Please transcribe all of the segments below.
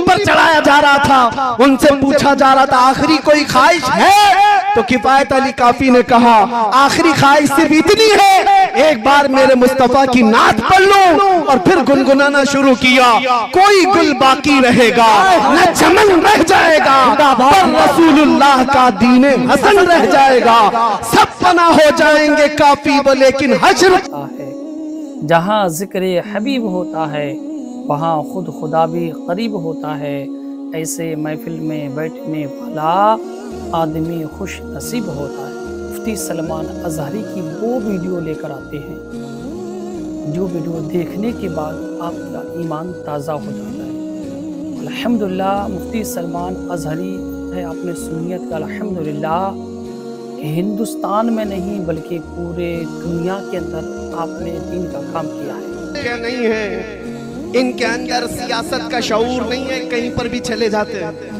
पर चढ़ाया जा रहा था, उनसे पूछा जा रहा था आखिरी कोई ख्वाहिश है? तो किफायत अली काफी ने कहा आखिरी ख्वाहिश सिर्फ इतनी है, एक बार मेरे मुस्तफा की नात पढ़ लूं। और फिर गुनगुनाना शुरू किया, कोई गुल बाकी रहेगा न चमन रह जाएगा, पर रसूलुल्लाह का दीने हसन रह जाएगा। सब फना हो जाएंगे काफी वो लेकिन हश्र है। जहाँ जिक्र हबीब होता है वहाँ खुद खुदा भी करीब होता है। ऐसे महफिल में बैठने वाला आदमी खुश नसीब होता है। मुफ्ती सलमान अज़हरी की वो वीडियो लेकर आते हैं जो वीडियो देखने के बाद आपका ईमान ताज़ा हो जाता है। अल्हम्दुलिल्लाह मुफ्ती सलमान अज़हरी है अपने सुन्नियत का अल्हम्दुलिल्लाह कि हिंदुस्तान में नहीं बल्कि पूरे दुनिया के अंदर आपने दीन का काम किया है। क्या नहीं है इनके अंदर सियासत का शऊर नहीं है, कहीं पर भी चले जाते हैं।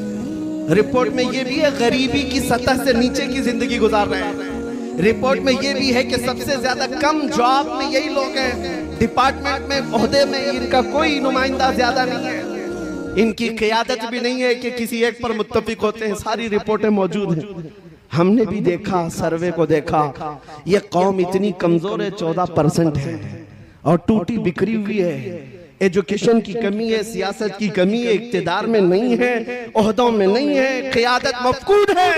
रिपोर्ट में ये भी है गरीबी की सतह से नीचे की जिंदगी गुजार रहे हैं। रिपोर्ट में ये भी है कि सबसे ज्यादा कम जॉब में यही लोग हैं, डिपार्टमेंट में ओहदे में इनका कोई नुमाइंदा ज्यादा नहीं है, इनकी क़यादत भी नहीं है कि किसी एक पर मुत्तफिक होते हैं। सारी रिपोर्टें मौजूद हैं। हमने भी देखा, सर्वे को देखा, ये कौम इतनी कमजोर है, 14% है और टूटी बिखरी हुई है। एजुकेशन की कमी है, सियासत की कमी है, इक्तिदार में नहीं है, ओहदों में नहीं है, क़यादत मफकूद है।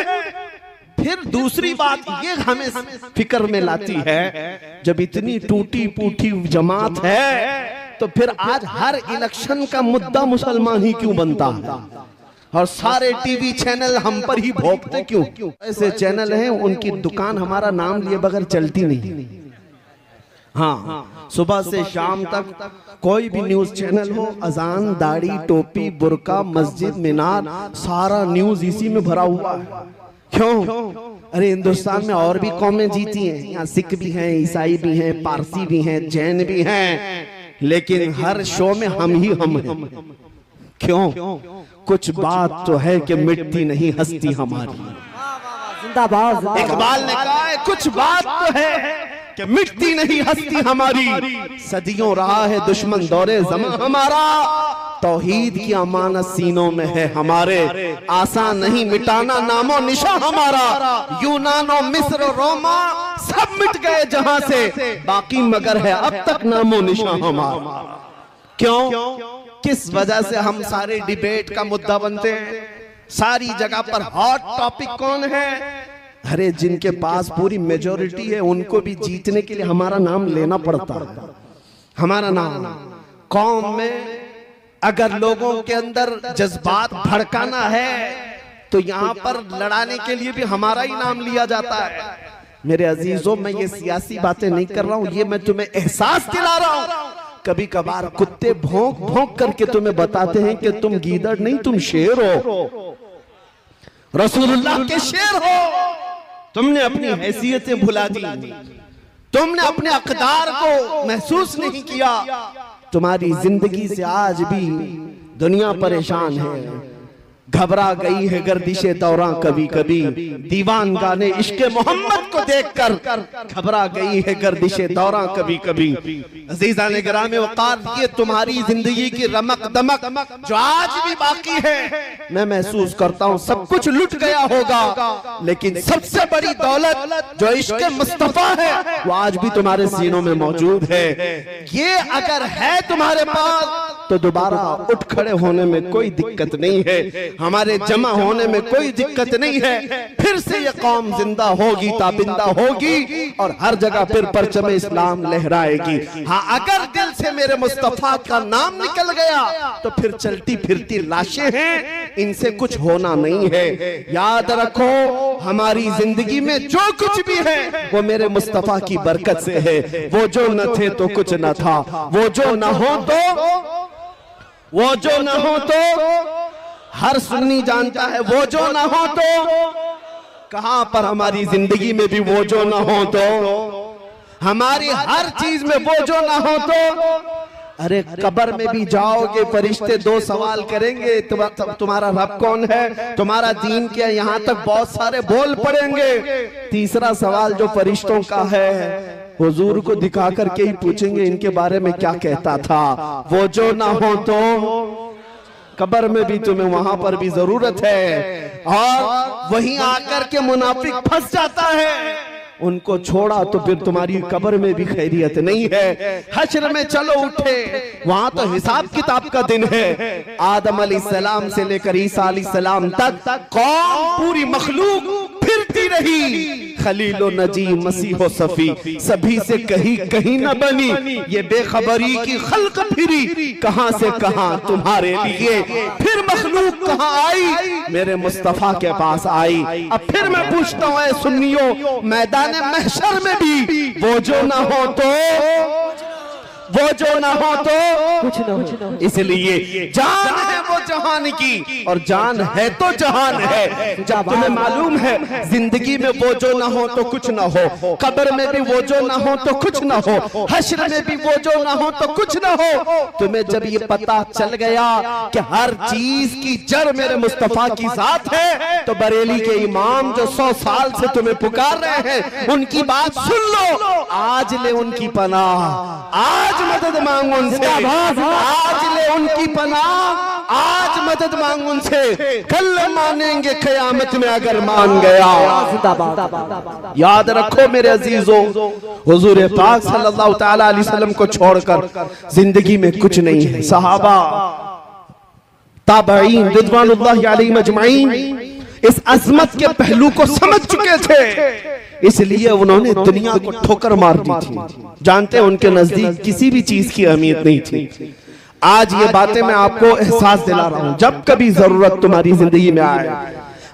फिर दूसरी बात ये हमें फिक्र में लाती है, जब इतनी टूटी फूटी जमात है तो फिर आज हर इलेक्शन का मुद्दा मुसलमान ही क्यों बनता है और सारे टीवी चैनल हम पर ही भोंकते क्यों? ऐसे चैनल हैं उनकी दुकान हमारा नाम लिए बगैर चलती नहीं। हाँ, सुबह से शाम तक कोई भी न्यूज चैनल हो, अजान, दाढ़ी, टोपी, बुर्का, मस्जिद, मीनार, सारा न्यूज इसी में भरा हुआ है। क्यों? अरे हिंदुस्तान में और भी कौमें जीती हैं, यहाँ सिख भी हैं, ईसाई भी हैं, पारसी भी हैं, जैन भी हैं, लेकिन हर शो में हम ही हम हैं। क्यों? कुछ बात तो है कि मिटती नहीं हस्ती हमारी। इकबाल ने कहा है कुछ बात तो है कि मिटती नहीं हस्ती हमारी। सदियों रहा है दुश्मन दौरे ज़मां हमारा, तौहीद की अमानत सीनों में है हमारे, आसान नहीं मिटाना नामो निशा हमारा। यूनानो, मिस्र, रोमा सब मिट गए जहां से, बाकी मगर है अब तक नामो निशा हमारा। क्यों? किस वजह से हम सारे डिबेट का मुद्दा बनते हैं? सारी जगह पर हॉट टॉपिक कौन है? अरे जिनके पास पूरी मेजोरिटी है उनको भी जीतने के लिए हमारा नाम लेना पड़ता है। हमारा नाम कौम में अगर लोगों के अंदर जज्बात भड़काना है तो यहाँ पर लड़ाने के लिए भी हमारा ही नाम लिया जाता है। मेरे अजीजों, मैं ये सियासी बातें नहीं कर रहा हूँ, ये मैं तुम्हें एहसास दिला रहा हूँ। कभी कभार कुत्ते भौंक भौंक करके तुम्हें बताते हैं कि तुम गीदड़ नहीं, तुम शेर हो, रसूलुल्लाह के शेर हो। तुमने अपनी हैसियतें भुला दी, तुमने अपने अक़दार को महसूस नहीं किया। तुम्हारी जिंदगी से आज भी दुनिया परेशान है, घबरा गई है गर्दिशे दौरां कभी कभी, दीवान गाने इश्क़े मोहम्मद को देखकर घबरा गई है गर्दिशे दौरां कभी कभी। अज़ीज़ान गिरामी वक़ार, ये तुम्हारी जिंदगी की रमक दमक जो आज भी बाकी है, मैं महसूस करता हूँ सब कुछ लुट गया होगा, लेकिन सबसे बड़ी दौलत जो इश्क़े मुस्तफ़ा है वो आज भी तुम्हारे सीनों में मौजूद है। ये अगर है तुम्हारे पास तो दोबारा उठ खड़े होने में कोई दिक्कत नहीं है, हमारे जमा होने में कोई दिक्कत नहीं है। फिर से ये कौम जिंदा होगी, ताबिंदा होगी और हर जगह फिर परचम इस्लाम लहराएगी। हाँ, अगर दिल से मेरे मुस्तफा का नाम निकल गया तो फिर चलती फिरती लाशें हैं, इनसे कुछ होना नहीं है। याद रखो, हमारी जिंदगी में जो कुछ भी है वो मेरे मुस्तफा की बरकत से है। वो जो न थे तो कुछ न था, वो जो न हो तो हर सुन्नी जानता है, वो जो ना हो तो कहां पर हमारी जिंदगी में भी वो जो ना हो तो, हमारी हर चीज में वो जो ना हो तो। अरे कब्र में भी जाओगे, फरिश्ते दो सवाल करेंगे, तुम्हारा रब कौन है, तुम्हारा दीन क्या, यहाँ तक बहुत सारे बोल पड़ेंगे। तीसरा सवाल जो फरिश्तों का है, हुजूर को दिखा करके ही पूछेंगे इनके बारे में क्या कहता था। वो जो ना हो तो कब्र में भी तुम्हें वहां पर भी जरूरत है। और वहीं आकर के मुनाफिक फंस जाता है, उनको छोड़ा तो फिर तुम्हारी कब्र में भी खैरियत नहीं है। हश्र में चलो उठे, वहां तो हिसाब किताब का दिन है। आदम अलैहिस्सलाम से लेकर ईसा अलैहिस्सलाम तक कौम पूरी मखलूक फिरती रही, खलीलो नजी मसीहो सफी, सभी से कहीं न बनी। ये बेखबरी की खल्क फिरी, कहां से कहां तुम्हारे लिए। फिर मखलूक कहां आई, मेरे मुस्तफा के पास आई। अब फिर मैं पूछता हूं ऐ सुन्नियों, मैदान महशर में भी वो जो ना हो तो कुछ ना हो। इसलिए जान है वो जहान की, और जान है तो जहान है। जब तुम्हें मालूम है जिंदगी में वो जो ना हो तो कुछ ना हो, कब्र में भी वो जो ना हो तो कुछ ना हो, हश्र में भी वो जो ना हो तो कुछ ना हो। तुम्हें जब ये पता चल गया कि हर चीज की जड़ मेरे मुस्तफा की जात है, तो बरेली के इमाम जो 100 साल से तुम्हें पुकार रहे हैं, उनकी बात सुन लो। आज ले उनकी पनाह, आज मदद मांग उनसे, आज ले उनकी पनाह, आज मदद मांग उनसे। कल मानेंगे क़यामत में अगर मान गया। याद रखो मेरे अजीजों, हुजूर पाक सल्लल्लाहु तआला अलैहि वसल्लम को छोड़कर जिंदगी में कुछ नहीं है। सहाबा ताबईन रिज़वानुल्लाहि अलैहिम अजमईन इस अजमत के पहलू को समझ चुके थे, इसलिए उन्होंने दुनिया को ठोकर मार दी थी। जानते हैं उनके नजदीक किसी भी चीज की अहमियत नहीं थी। आज ये बातें मैं आपको एहसास दिला रहा हूं, जब कभी जरूरत तुम्हारी जिंदगी में आए,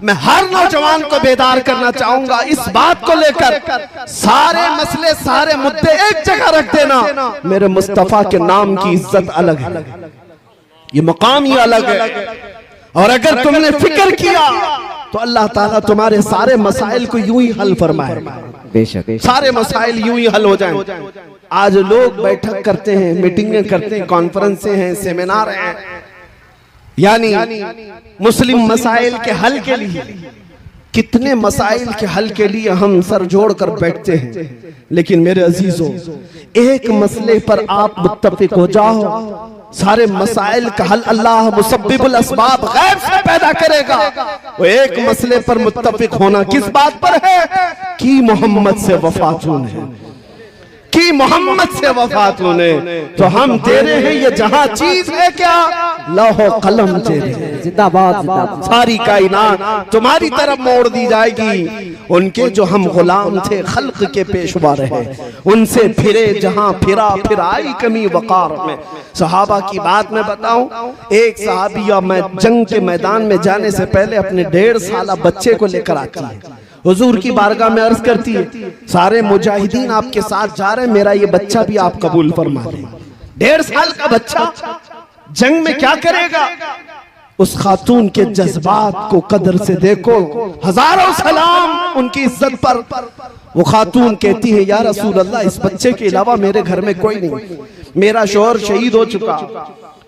मैं हर नौजवान को बेदार करना चाहूंगा इस बात को लेकर। सारे मसले, सारे मुद्दे एक जगह रख देना। मेरे मुस्तफा के नाम की इज्जत अलग है, ये मकाम ही अलग है। और अगर तुमने फिक्र किया तो अल्लाह ताला तुम्हारे सारे मसाइल को यूं ही हल फरमाएगा। बेशक सारे मसाइल यूं ही हल हो जाएं। आज लोग बैठक करते हैं, मीटिंगें करते हैं, कॉन्फ्रेंसें हैं, सेमिनार हैं, यानी मुस्लिम मसाइल के हल के लिए। कितने मसाइल के हल के लिए हम सर जोड़ कर बैठते हैं, लेकिन मेरे अजीजों एक मसले पर आप मुत्तफिक हो जाओ, सारे मसाइल का हल अल्लाह मुसब्बिबुल असबाब गैब से पैदा करेगा। वो एक मसले पर मुत्तफिक होना किस बात पर है कि मोहम्मद से वफातून है, कि मोहम्मद से वफातून है। तो हम तेरे हैं, ये जहां चीज है क्या, लौह कलम तेरे, जिंदाबाद जिंदाबाद। सारी कायनात तुम्हारी तरफ मोड़ दी जाएगी। उनके जो हम गुलाम थे, खल्क के पेशवा रहे, उनसे फिरे जहां फिरा, फिर आई कमी वकार में। सहाबा की बात मैं बताऊं, एक सहाबिया मैं जंग के मैदान में जाने से पहले अपने 1.5 साल बच्चे को लेकर आती है, हुजूर की बारगाह में अर्ज करती है, सारे मुजाहिदीन आपके साथ जा रहे हैं, मेरा ये बच्चा भी आप कबूल फरमा लें। 1.5 साल का बच्चा जंग में क्या करेगा। उस खातून के जज्बात को कदर से देखो, हजारों सलाम उनकी इज्जत पर। वो खातून कहती है, या रसूल अल्लाह, इस बच्चे के अलावा मेरे घर में कोई नहीं, मेरा शौहर शहीद हो चुका,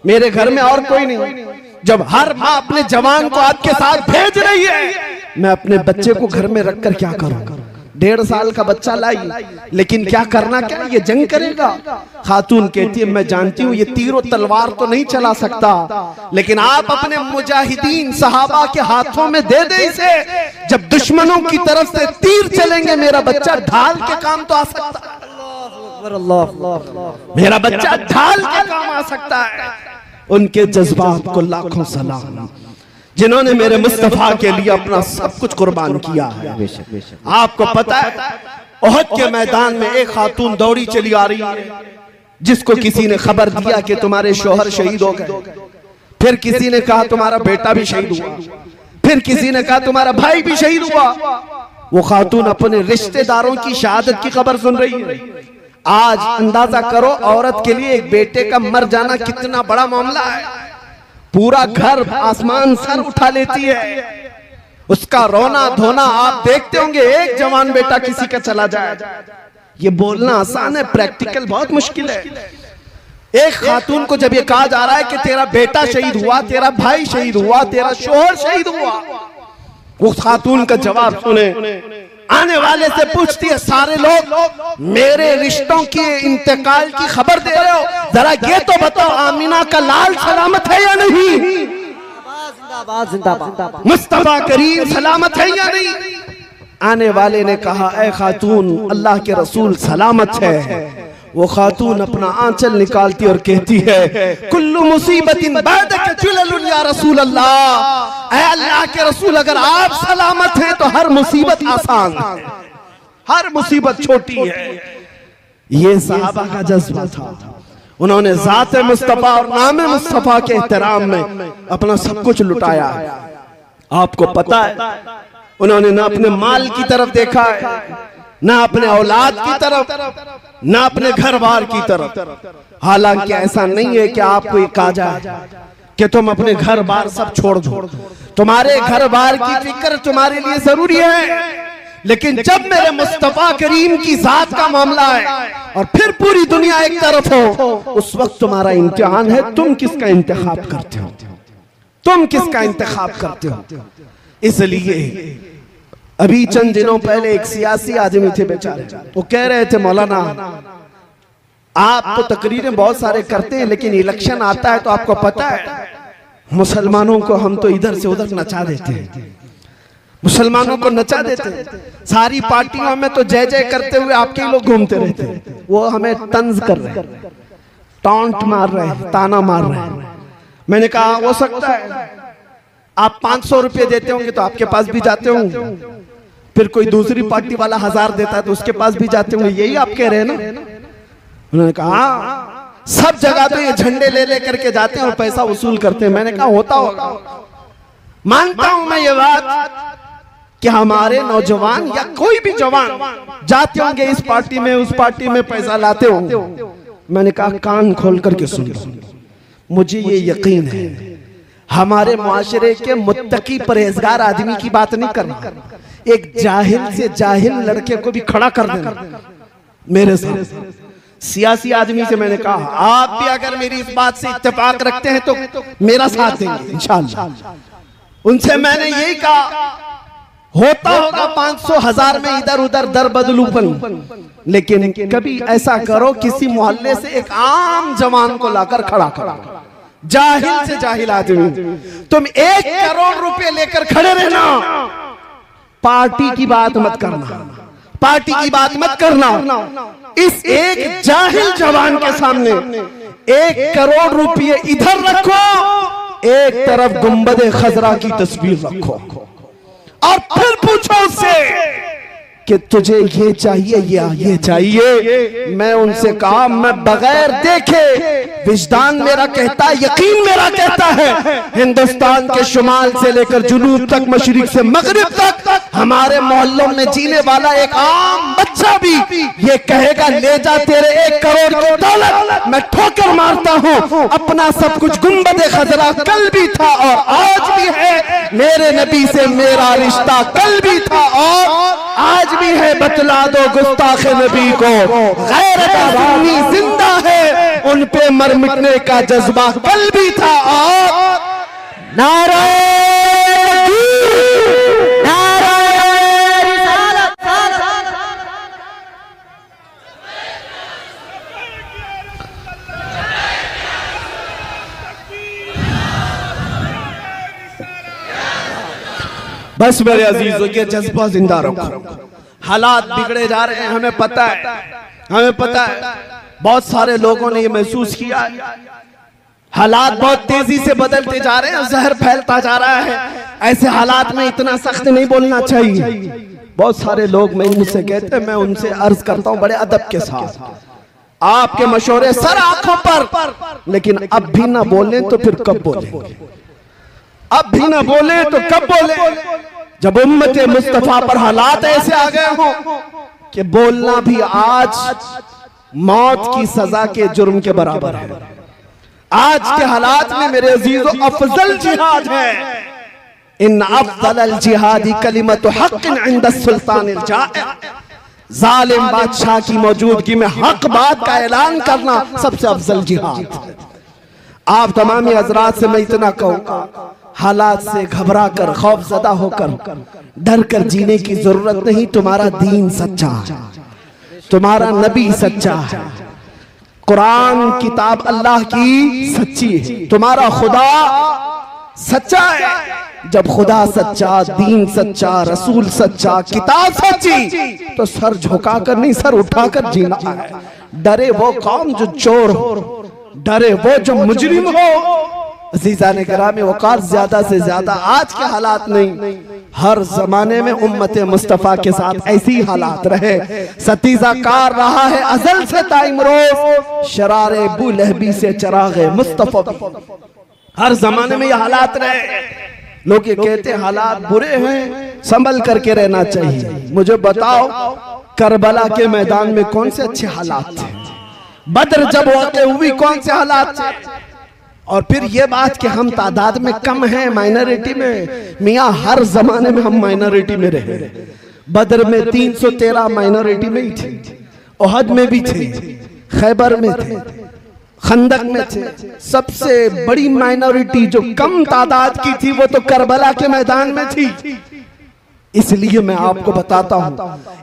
मेरे घर में और कोई नहीं। जब हर माँ अपने जवान को आपके साथ भेज रही है, मैं अपने बच्चे को घर में रखकर क्या करूं। 1.5 साल का बच्चा लाई, लेकिन क्या करना, क्या ये जंग करेगा। खातून कहती है, मैं जानती हूँ ये तीर और तलवार तो नहीं चला सकता, लेकिन आप अपने मुजाहिदीन सहाबा के हाथों में दे दे इसे। जब दुश्मनों की तरफ से तीर चलेंगे, मेरा बच्चा ढाल के काम तो आ सकता है, मेरा बच्चा ढाल के काम आ सकता है। उनके जज्बात को लाखों सलाम, जिन्होंने मेरे मुस्तफा के लिए अपना सब कुछ कुर्बान किया है। आपको पता है, ओहद के मैदान में एक खातून दौड़ी चली आ रही है, जिसको किसी ने खबर दिया कि तुम्हारे शौहर शहीद हो गए, फिर किसी ने कहा तुम्हारा बेटा भी शहीद हुआ, फिर किसी ने कहा तुम्हारा भाई भी शहीद हुआ। वो खातून अपने रिश्तेदारों की शहादत की खबर सुन रही है। आज अंदाजा करो, औरत के लिए एक बेटे का मर जाना कितना बड़ा मामला है। पूरा घर आसमान सर उठा लेती है, उसका रोना धोना आप देखते होंगे। एक जवान बेटा किसी का चला जाए, ये बोलना आसान है, प्रैक्टिकल बहुत मुश्किल है। एक खातून को जब ये कहा जा रहा है कि तेरा बेटा शहीद हुआ, तेरा भाई शहीद हुआ, तेरा शौहर शहीद हुआ, वो खातून का जवाब सुने, आने वाले से पूछती है, सारे लोग मेरे रिश्तों के इंतकाल की खबर दे रहे हो, जरा ये तो बताओ आमीना का लाल सलामत है या नहीं। मुस्तफा करीम सलामत है या नहीं? आने वाले ने कहा, ऐ खातून, अल्लाह के रसूल सलामत है। वो खातून अपना आंचल निकालती और कहती है, कुल्लु मुसीबतिन बादक जुललुन या रसूल अल्लाह। ऐ अल्लाह के रसूल, अगर आप सलामत हैं तो हर मुसीबत आसान है, हर मुसीबत छोटी है। ये सहाबा का जज्बा था। उन्होंने ज़ात मुस्तफा और नाम मुस्तफा के एहतराम में अपना सब कुछ लुटाया। आपको पता है, उन्होंने ना अपने माल की तरफ देखा है, ना अपने औलाद की तरफ, ना अपने घर बार की तरफ। हालांकि ऐसा नहीं है कि आपको ये कहा जाए कि तुम अपने घर बार सब छोड़ दो। तुम्हारे घर बार की फिक्र तुम्हारे लिए जरूरी है, लेकिन जब मेरे मुस्तफा करीम की जात का मामला है और फिर पूरी दुनिया एक तरफ हो, उस वक्त तुम्हारा इम्तिहान है, तुम किसका इंतखाब करते हो, तुम किसका इंतखाब करते हो। इसलिए अभी चंद दिनों पहले एक सियासी आदमी थे बेचारे, वो कह रहे थे, मौलाना आप तो तकरीरें बहुत सारे करते हैं, लेकिन इलेक्शन आता है तो आपको पता है मुसलमानों को हम तो इधर से उधर नचा देते हैं, मुसलमानों को नचा देते हैं। सारी पार्टियों में तो जय जय करते हुए आपके लोग घूमते रहते हैं। वो हमें तंज कर रहे हैं, टॉन्ट मार रहे हैं, ताना मार रहे हैं। मैंने कहा, हो सकता है आप 500 रुपये देते होंगे तो आपके पास भी जाते होंगे, फिर कोई दूसरी पार्टी वाला 1000 देता है तो उसके पास भी जाते होंगे, यही आप कह रहे हैं ना? उन्होंने कहा, सब जगह तो ये झंडे ले ले करके जाते हैं और पैसा वसूल करते हैं। मैंने कहा, होता होगा, मानता हूं मैं ये बात कि हमारे नौजवान या कोई भी जवान जाते होंगे इस पार्टी में उस पार्टी में, पैसा लाते होंगे। मैंने कहा, कान खोल करके सुन लो, मुझे ये यकीन है हमारे मुआशरे के मुत्तकी परहेजगार आदमी की बात नहीं करना, एक जाहिल से जाहिल लड़के को भी खड़ा कर देना मेरे साथ। सियासी आदमी से मैंने कहा, आप भी अगर मेरी इस बात से इत्तेफाक रखते हैं तो मेरा साथ देंगे इंशाअल्लाह। उनसे मैंने यही कहा, होता होगा 500 1000 में इधर उधर दर बदलूपन, लेकिन कभी ऐसा करो किसी मोहल्ले से एक आम जवान को लाकर खड़ा करो, जाहिल से जाहिल आदमी। तुम 1 करोड़ रुपए लेकर खड़े रहना, पार्टी की बात मत करना, पार्टी की बात मत करना। इस एक जाहिल जवान के सामने 1 करोड़ रुपए इधर रखो, एक तरफ गुंबदे खजरा की तस्वीर रखो और फिर पूछो उससे कि तुझे ये चाहिए या ये चाहिए। मैं उनसे कहा, मैं बगैर देखे, विजदान मेरा कहता है, यकीन मेरा कहता है, हिंदुस्तान के शुमाल से लेकर जुनूब तक, मशरिक से मगरिब तक, हमारे मोहल्लों में जीने वाला एक आम बच्चा भी ये कहेगा, ले जा तेरे 1 करोड़ की दौलत। मैं ठोकर मारता हूँ, अपना सब कुछ गुंबदे खजरा कल भी था और आज भी है, मेरे नबी से मेरा रिश्ता कल भी था और आज भी है। बतला दो गुस्ताखे नबी को, गैरत अवामी जिंदा है, उन पे मर मिटने का जज्बा कल भी था और नारे बस मेरे अजीजों, ये जज्बा जिंदा रखो। हालात बिगड़े जा रहे हैं, हमें पता है, हमें पता है। बहुत सारे लोगों ने ये महसूस किया है, हालात बहुत तेजी से बदलते जा रहे हैं, जहर फैलता जा रहा है। ऐसे हालात में इतना सख्त नहीं बोलना चाहिए। बहुत सारे लोग मुझसे कहते हैं, मैं उनसे अर्ज करता हूँ बड़े अदब के साथ, आपके मशवरे सर आंखों पर, लेकिन अब भी ना बोले तो फिर कब बोलेंगे? अब भी ना बोले तो कब बोले? जब उम्मत मुस्तफा पर हालात ऐसे आ गए हो कि बोलना भी आज मौत की सजा के जुर्म के बराबर है। आज के हालात में मेरे अजीजों, अफजल जिहाद है, इन अफजल जिहादी कलिमत हक़्क़िन इंद सुल्तानिल जाइर। जालिम बादशाह की मौजूदगी में हक बात का ऐलान करना सबसे अफजल जिहाद। आप तमामी हजरात से मैं इतना कहूँगा, हालात से घबरा कर, खौफजदा होकर, डर कर जीने की जरूरत नहीं। तुम्हारा दीन सच्चा है, तुम्हारा नबी सच्चा है, कुरान किताब अल्लाह की सच्ची है, तुम्हारा खुदा सच्चा है। जब खुदा सच्चा, दीन सच्चा, रसूल सच्चा, किताब सच्ची, तो सर झुकाकर नहीं सर उठाकर जीना है। डरे वो कौम जो चोर हो, डरे वो जो मुजरिम हो। अज़ीज़ान किराम वक़ार, ज्यादा से ज्यादा आज के हालात नहीं, हर जमाने में उम्मत मुस्तफ़ा के साथ ऐसी हालात रहे। सतीजा कार रहा है अजल से ताइमरोज, शरारे बू लहबी से चरागे मुस्तफ़ा। हर जमाने में ये हालात रहे। लोग ये कहते हैं हालात बुरे हैं, संभल करके रहना चाहिए। मुझे बताओ, करबला के मैदान में कौन से अच्छे हालात थे? बद्र जब वाक़या हुई कौन से हालात थे? और फिर ये बात कि हम तादाद में कम हैं, माइनॉरिटी में, मियाँ हर जमाने में हम माइनॉरिटी में रहे। बद्र में 313 माइनॉरिटी में ही थे, ओहद में भी थे, खैबर में थे, खंदक में थे। सबसे बड़ी माइनॉरिटी जो कम तादाद की थी वो तो करबला के मैदान में थी। इसलिए मैं आपको बताता हूं,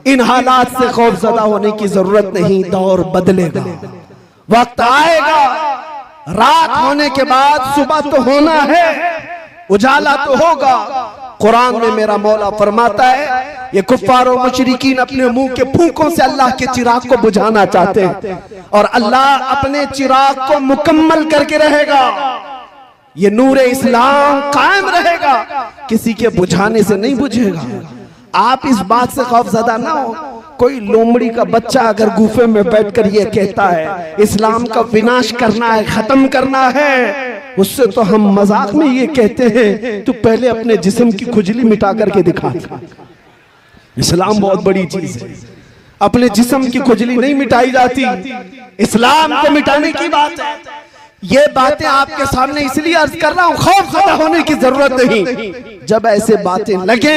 इन हालात से खौफजदा होने की जरूरत नहीं। दौर बदलेगा, वक्त आएगा, रात होने के बाद सुबह तो होना है, उजाला तो होगा। कुरान में मेरा मौला फरमाता है, ये कुफ्फार और मुशरिकीन अपने मुंह के फूंकों से अल्लाह के चिराग को बुझाना चाहते हैं, और अल्लाह अपने चिराग को मुकम्मल करके रहेगा। ये नूरे इस्लाम कायम रहेगा, किसी के बुझाने से नहीं बुझेगा। आप इस बात से खौफजदा ना हो। कोई लोमड़ी का बच्चा अगर गुफे में बैठकर ये कहता है इस्लाम का विनाश करना है, खत्म करना है, उससे तो हम मजाक में ये कहते हैं तू पहले अपने जिस्म की खुजली मिटा करके दिखा। इस्लाम बहुत बड़ी चीज है, अपने जिस्म की खुजली नहीं मिटाई जाती, इस्लाम को मिटाने की बात है। ये बातें आपके सामने इसलिए अर्ज कर रहा हूं, खौफजदा होने की जरूरत नहीं। जब ऐसे बातें लगे,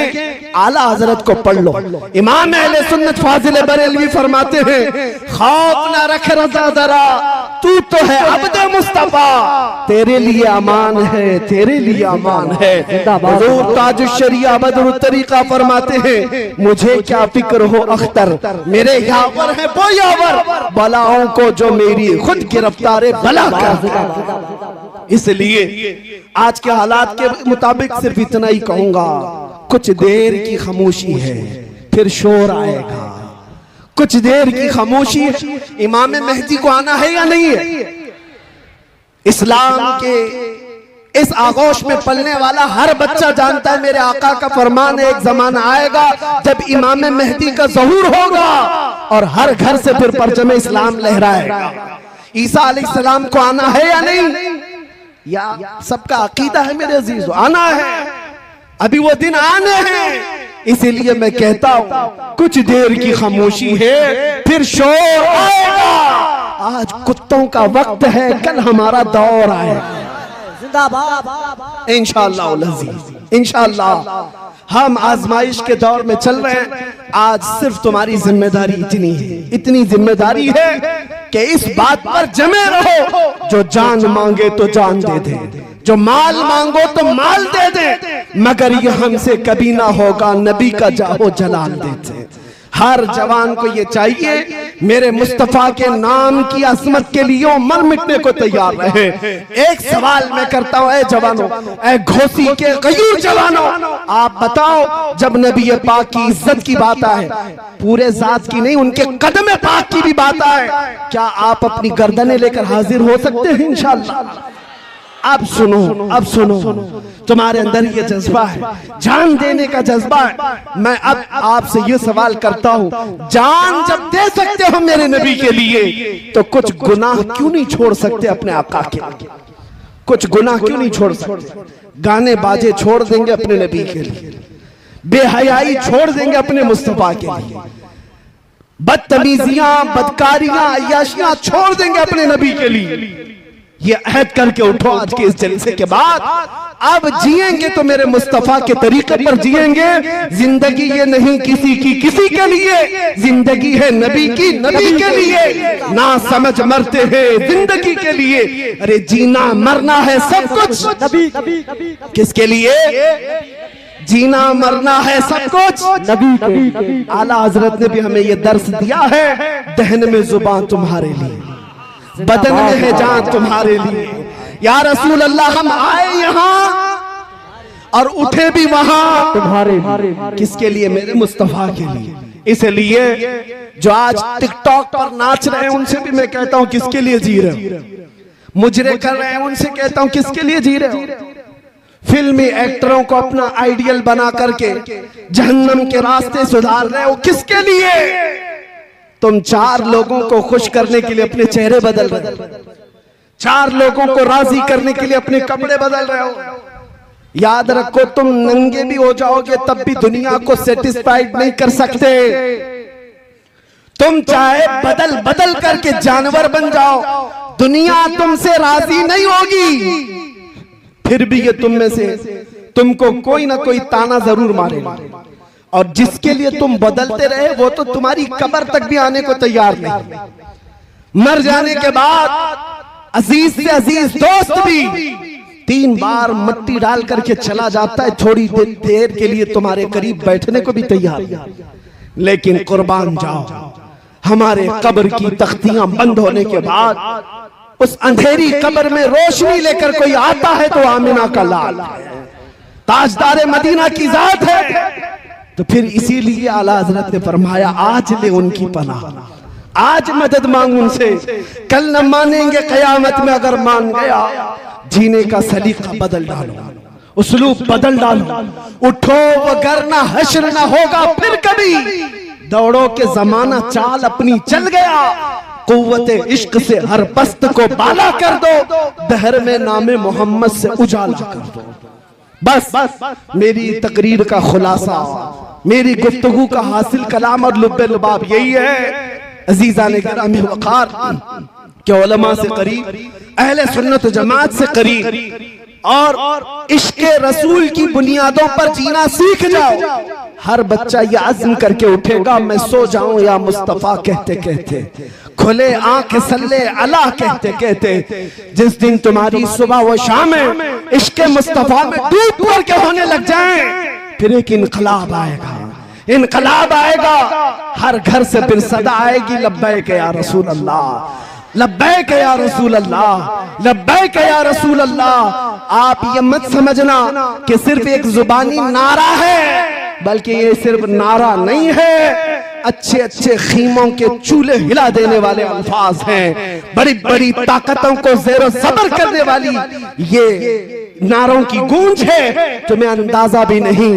आला हजरत को पढ़ लो। इमाम अहले सुन्नत फाजिल बरेलवी फरमाते हैं, खौफ ना रख रज़ा दरा, तू तो है अब्द मुस्तफा, तेरे लिए अमान है, तेरे लिए अमान है। हुजूर ताजुश शरिया बदरुत तरीका फरमाते हैं, मुझे क्या फिक्र हो अख्तर, मेरे यावर है वो यावर, बलाओं को जो मेरी खुद गिरफ्तार बला कर। इसलिए आज के हालात के मुताबिक सिर्फ इतना ही कहूंगा, कुछ देर की खामोशी है, फिर शोर आएगा। कुछ देर की खामोशी है। इमाम मेहदी को आना है या नहीं है? इस्लाम के इस आगोश में पलने वाला हर बच्चा जानता है, मेरे आका का फरमान है, एक जमाना आएगा जब इमाम मेहदी का ज़हूर होगा और हर घर से फिर परचम इस्लाम लहराएगा। ईसा अलैहिस्सलाम को आना है या नहीं? या सबका अकीदा है मेरे अजीजों, आना है, अभी वो दिन आने हैं। इसीलिए मैं कहता हूं, कुछ देर की खामोशी है, फिर शोर आएगा। आज कुत्तों का वक्त है, कल हमारा दौर आएगा। इंशाअल्लाह इंशाअल्लाह हम आजमाइश के दौर में चल रहे हैं। आज सिर्फ तुम्हारी जिम्मेदारी इतनी है, इतनी जिम्मेदारी है कि इस बात पर जमे रहो, जो जान मांगे तो जान दे दे, जो माल मांगो तो माल दे दे, मगर ये हमसे कभी ना होगा नबी का जाहो जलाल देते। हर जवान को ये चाहिए, मेरे मुस्तफा के नाम की असमत के लिए मर मिटने को तैयार रहे। एक सवाल मैं करता हूं, ऐ जवानों, ऐ घोसी के गयूर जवानों, आप बताओ, जब नबी पाक की इज्जत की बात आए, पूरे जात की नहीं, उनके कदम पाक की भी बात आए, क्या आप अपनी गर्दनें लेकर हाजिर हो सकते हैं? इंशाअल्लाह। अब सुनो, अब सुनो, तुम्हारे अंदर ये जज्बा है, जान देने का जज्बा है। मैं अब आपसे ये सवाल करता हूँ, जान जब दे सकते हो मेरे नबी के लिए, तो कुछ गुनाह क्यों नहीं छोड़ सकते अपने आका के? कुछ गुनाह क्यों नहीं छोड़ सकते? गाने बाजे छोड़ देंगे अपने नबी के लिए, बेहयाई छोड़ देंगे अपने मुस्तफा के लिए, बदतमीजियां, बदकारियां, अय्याशियां छोड़ देंगे अपने नबी के लिए। ये अहद करके उठो आज के इस जलसे के बाद, अब जिएंगे तो मेरे मुस्तफा के तरीके पर जिएंगे। जिंदगी ये नहीं किसी की किसी के लिए, जिंदगी है नबी की नबी के लिए। ना समझ मरते हैं जिंदगी के लिए, अरे जीना मरना है सब कुछ नबी। किसके लिए? जीना मरना है सब कुछ नबी के। आला हजरत ने भी हमें ये दर्स दिया है, दहन में जुबान तुम्हारे लिए, बदन में है जान तुम्हारे लिए। या रसूल अल्लाह, हम आए यहाँ और उठे भी वहां तुम्हारे किसके लिए? मेरे मुस्तफा के लिए। इसलिए जो आज टिकटॉक पर नाच रहे हैं उनसे भी मैं कहता हूं किसके लिए जी रहे हो? मुजरे कर रहे हैं उनसे कहता हूं किसके लिए जी रहे हो? फिल्मी एक्टरों को अपना आइडियल बना करके जहन्नम के रास्ते सुधार रहे हो किसके लिए? तुम 4 लोगों को खुश करने के लिए अपने चेहरे बदल रहे हो, 4 लोगों को राजी करने के लिए अपने कपड़े बदल रहे हो। याद रखो, तुम नंगे भी हो जाओगे तब भी दुनिया को सेटिस्फाइड नहीं कर सकते। तुम चाहे बदल बदल करके जानवर बन जाओ, दुनिया तुमसे राजी नहीं होगी। फिर भी ये तुम में से तुमको कोई ना कोई ताना जरूर मारेगा। और जिसके लिए तुम बदलते रहे वो तो तुम्हारी कब्र तक भी आने को तैयार नहीं। मर जाने के बाद अजीज से अजीज दोस्त भी 3 बार मिट्टी डाल करके चला जाता है, थोड़ी देर के लिए तुम्हारे करीब बैठने को भी तैयार नहीं। लेकिन कुर्बान जाओ, हमारे कब्र की तख्तियां बंद होने के बाद उस अंधेरी कब्र में रोशनी लेकर कोई आता है तो आमिना का लाल है, ताजदार मदीना की जात है। तो फिर इसीलिए आला हजरत ने फरमाया आज ले उनकी पनाह, आज मदद मांग उनसे, कल न मानेंगे कयामत में। अगर मान गया जीने का सलीका बदल डालो, उसलूब बदल डालो, उठो वगरना हश्र ना होगा फिर कभी। दौड़ो के जमाना चाल अपनी चल गया, कुव्वते इश्क से हर बस्त को बाला कर दो, दहर में नामे मोहम्मद से उजाला कर दो। बस मेरी तकरीर का खुलासा, मेरी गुफ्तगू का हासिल कलाम और लुब्बे लुबाब यही है अजीजा ने गिरामी वक़ार के उलमा से करीब, अहले सुन्नत जमात से करीब और इश्क़े रसूल की बुनियादों पर जीना सीख जाओ। हर बच्चा ये अज़्म करके उठेगा मैं सो जाऊं या मुस्तफा कहते कहते, खुले आंख सल्ले अला कहते कहते। जिस दिन तुम्हारी सुबह व शाम इश्क़े मुस्तफा में डूब पड़ के होने लग जाए, फिर एक इनकलाब आएगा, इनकलाब आएगा। हर घर से फिर सदा आएगी लब्बैक या रसूल अल्लाह, लब्बैक या रसूल अल्लाह, लब्बैक या रसूल अल्लाह। आप ये मत समझना कि सिर्फ एक जुबानी नारा है, बल्कि ये सिर्फ नारा नहीं है, अच्छे अच्छे खीमों के चूल्हे हिला देने वाले अल्फाज हैं, बड़ी बड़ी ताकतों को ज़ेरो ज़बर करने वाली ये नारों की गूंज है, तुम्हें अंदाजा भी नहीं।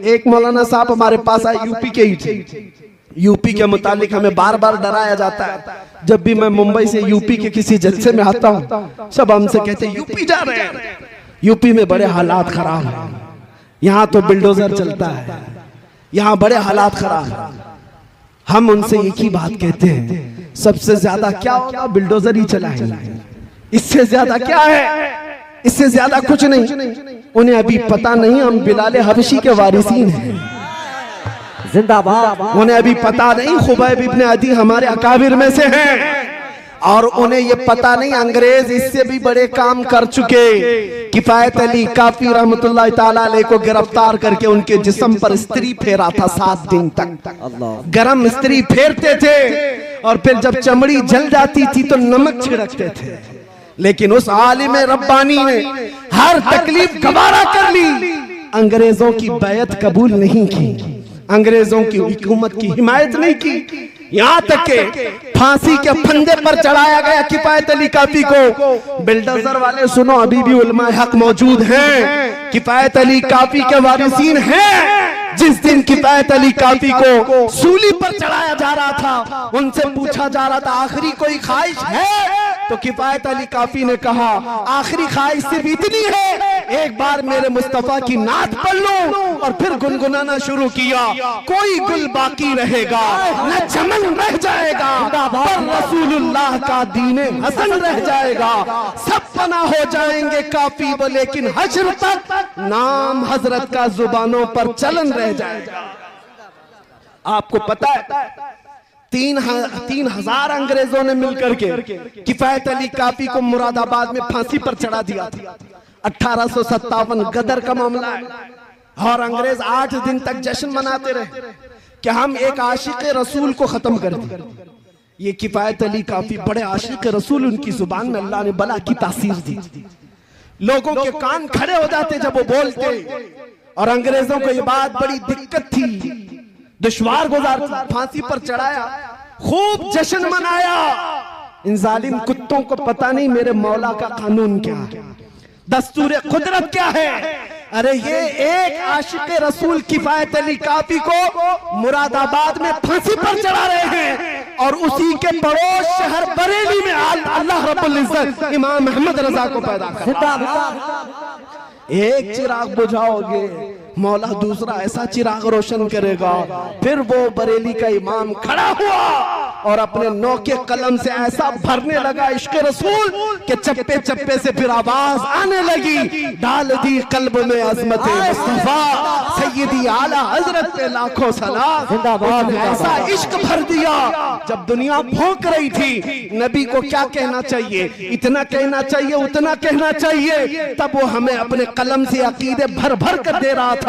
एक मौलाना साहब हमारे पास आए, यूपी के ही थे। यूपी के मुतालिक हमें बार बार डराया जाता है। जब भी मैं मुंबई से यूपी के किसी जलसे में आता हूँ, सब हमसे कहते हैं यूपी जा रहे हैं, यूपी में बड़े हालात खराब हैं, यहाँ तो बिल्डोजर चलता है, यहाँ बड़े हालात खराब हैं। हम उनसे एक ही बात कहते हैं, सबसे ज्यादा क्या होगा? बिल्डोजर ही चलाएंगे, इससे ज्यादा क्या है? इससे ज्यादा कुछ नहीं। उन्हें अभी पता नहीं हम बिलाले हबशी के वारिसीन हैं, जिंदाबाद। उन्हें अभी पता नहीं खुबैब इब्ने अदी हमारे अकाबिर में से हैं, और उन्हें ये पता नहीं अंग्रेज इससे भी बड़े काम कर चुके। किफायत अली काफी रहमतुल्लाह ताला अलैह को गिरफ्तार करके उनके जिस्म पर स्त्री फेरा था 7 दिन तक। गरम स्त्री फेरते थे और फिर जब चमड़ी जल जाती थी तो नमक छिड़कते थे। लेकिन उस आलिम रब्बानी ने हर तकलीफ गवारा कर ली, अंग्रेजों की बैत कबूल नहीं की, अंग्रेजों की हुकूमत की हिमायत नहीं की। यहाँ तक के फांसी के फंदे पर चढ़ाया गया किफायत अली काफी को। बिल्डोजर वाले सुनो, अभी भी उलमाए हक मौजूद हैं, किफायत अली काफी के वारिसीन हैं। जिस दिन किफायत अली काफी को सूली पर चढ़ाया जा रहा था, उनसे पूछा जा रहा था आखिरी कोई ख्वाहिश है? तो किफायत अली काफी ने कहा आखिरी ख्वाहिश सिर्फ इतनी है, एक बार मेरे मुस्तफा की नात पढ़ लो। और फिर गुनगुनाना शुरू किया, कोई गुल बाकी रहेगा न चमन रह जाएगा, पर रसूलुल्लाह का दीने हसन रह जाएगा। सब फना हो जाएंगे काफी वो, लेकिन हश्र तक नाम हजरत का जुबानों पर चलन रह जाएगा। आपको पता है 3,000 अंग्रेजों ने मिलकर के किफायत अली काफी को मुरादाबाद में फांसी पर चढ़ा दिया था। 1857 गदर का मामला है, और अंग्रेज 8 दिन तक जश्न मनाते रहे कि हम एक आशिक रसूल को खत्म कर दें। ये किफायत अली काफी बड़े आशिक रसूल, उनकी जुबान में अल्लाह ने बला की तासीर दी। लोगों के कान खड़े हो जाते जब वो बोलते। और अंग्रेजों को ये बात बड़ी दिक्कत थी, दुश्वार गुजार, फांसी पर चढ़ाया, खूब जश्न मनाया। इन जालिम कुत्तों को पता नहीं मेरे मौला का कानून क्या है, दस्तूर कुदरत क्या है। अरे ये एक आशिक रसूल किफायत अली काफी को मुरादाबाद में फांसी पर चढ़ा रहे हैं, और उसी के पड़ोस शहर बरेली में अल्लाह रब्बुल इज्जत इमाम अहमद रजा को पैदा कर। एक चिराग बुझाओगे, मौला दूसरा ऐसा चिराग रोशन करेगा। फिर वो बरेली का इमाम खड़ा हुआ और अपने नौ के कलम से ऐसा भरने लगा इश्क रसूल के चप्पे चप्पे से फिर आवाज आने लगी, डाल दी कल्ब में अजमत मुस्तफा सैयदी आला हजरत पे लाखों सलाम। ऐसा इश्क भर दिया जब दुनिया भौंक रही थी। नबी को क्या कहना चाहिए, इतना कहना चाहिए, उतना कहना चाहिए, तब वो हमें अपने कलम से अकीदे भर भर कर दे रहा था।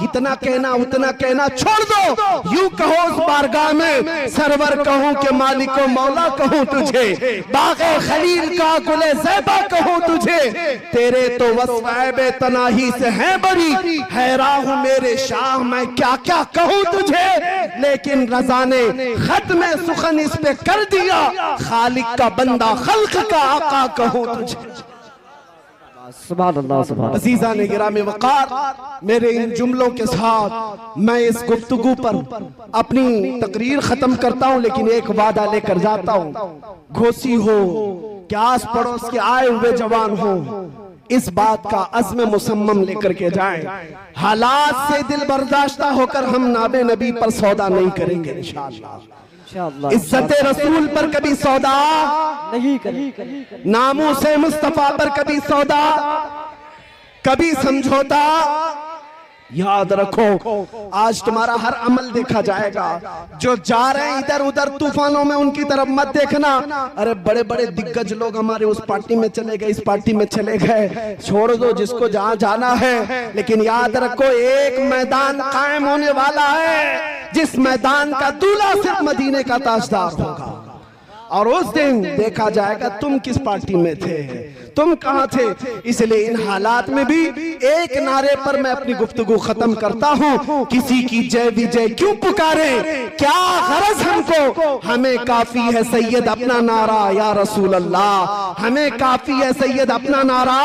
इतना कहना उतना कहना छोड़ दो, यूं कहो उस बारगाह में सरवर कहूं के मालिको मौला कहूं तुझे, बाग़े खलील का गुले ज़ैबा कहूं तुझे, तेरे तो वस्फ़े तनाही से है बड़ी, हैरान हूं मेरे शाह मैं क्या क्या कहूं तुझे। लेकिन रज़ा ने खत में सुखन इस पे कर दिया, खालिक का बंदा खल्क का आका कहूं तुझे। अज़ीज़ान गिरामी वक़ार, मेरे इन जुमलों के साथ मैं इस गुफ्तगू पर अपनी तकरीर खत्म करता हूँ, लेकिन एक वादा लेकर जाता हूँ। घोसी हो कि आस पड़ोस के आए हुए जवान हो, इस बात का अज़्म मुसम्मम लेकर के जाएं। हालात से दिल बर्दाश्ता होकर हम नाबे नबी पर सौदा नहीं करेंगे इंशाअल्लाह। इज्जत रसूल पर कभी सौदा नहीं करेंगे, नामूसे मुस्तफा पर कभी सौदा, कभी समझौता। याद रखो, आज तुम्हारा हर अमल देखा जाएगा। जो जा रहे हैं इधर उधर तूफानों में, उनकी तरफ मत देखना। अरे बड़े बड़े दिग्गज लोग हमारे उस पार्टी में चले गए, इस पार्टी में चले गए, छोड़ दो जिसको जहां जाना है। लेकिन याद रखो, एक मैदान कायम होने वाला है, जिस मैदान का दूल्हा सिर्फ मदीने का ताजदार होगा। और उस दिन देखा जाएगा तुम किस पार्टी में थे, तुम कहां थे। इसलिए इन हालात में भी एक नारे पर मैं अपनी गुफ्तगू खत्म करता हूं, किसी की जय विजय क्यों पुकारे, क्या गरज हमको, हमें काफी है सैयद अपना नारा या रसूल अल्लाह, हमें काफी है सैयद अपना नारा।